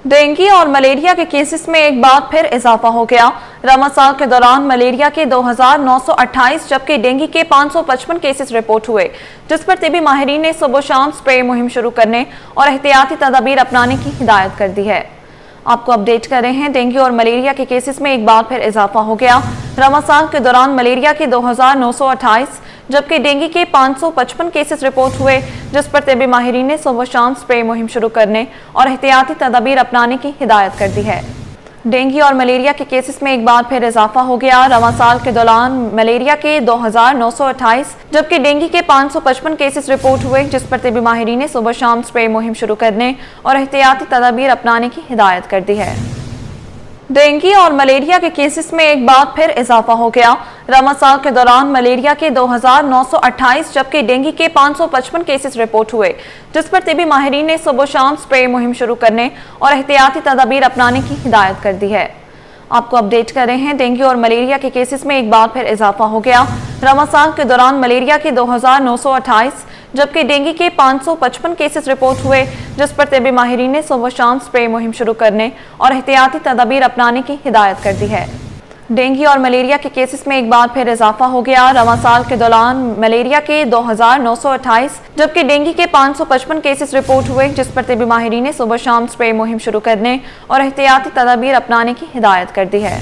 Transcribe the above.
Dengue اور malaria کے cases میں ایک بار پھر اضافہ ہو گیا۔ رمضان کے دوران ملیریا کے 2928 جبکہ ڈینگی کے 555 کیسز رپورٹ ہوئے، جس پر طبی ماہرین نے صبح و شام سپرے مہم شروع کرنے اور احتیاطی تدابیر اپنانے کی ہدایت کر دی ہے۔ آپ کو اپڈیٹ کر رہے ہیں، ڈینگی اور ملیریا کے کیسز میں ایک بار پھر اضافہ ہو گیا۔ رمضان کے دوران ملیریا کے 2928 جبکہ ڈینگی کے 555 کیسز رپورٹ ہوئے، جس پر طبی ماہرین نے صبح و شام سپرے مہم شروع کرنے اور احتیاطی تدابیر اپنانے کی ہدایت کر دی ہے۔ ڈینگی اور ملیریا کے کیسز میں ایک بار پھر اضافہ ہو گیا۔ رمضان کے دوران ملیریا کے 2928 جبکہ ڈینگی کے 555 کیسز رپورٹ ہوئے، جس پر طبی ماہرین نے صبح شام سپرے مہم شروع کرنے اور احتیاطی تدابیر اپنانے کی ہدایت کر دی ہے۔ ڈینگی اور ملیریا کے کیسز میں ایک بار پھر اضافہ ہو گیا۔ رمضان کے دوران ملیریا کے 2928 جبکہ ڈینگی کے 555 کیسز رپورٹ ہوئے، جس پر طبی ماہرین نے صبح و شام سپرے مہم شروع کرنے اور احتیاطی تدابیر اپنانے کی ہدایت کر دی ہے۔ آپ کو اپڈیٹ کر رہے ہیں، ڈینگی اور ملیریا کے کیسز میں ایک بار پھر اضافہ ہو گیا۔ رمضان کے دوران ملیریا کے 2928 جبکہ ڈینگی کے 555 کیسز رپورٹ ہوئے، جس پر طبی ماہرین نے صبح و شام سپرے مہم شروع کرنے اور احتیاطی تدابیر اپنانے کی ہدایت کر دی ہے۔ ڈینگی اور ملیریا کے کیسز میں ایک بار پھر اضافہ ہو گیا۔ رمضان کے دوران ملیریا کے 2928 جبکہ ڈینگی کے 555 کیسز رپورٹ ہوئے، جس پر طبی ماہرین نے صبح شام سپرے مہم شروع کرنے اور احتیاطی تدابیر اپنانے کی ہدایت کر دی ہے۔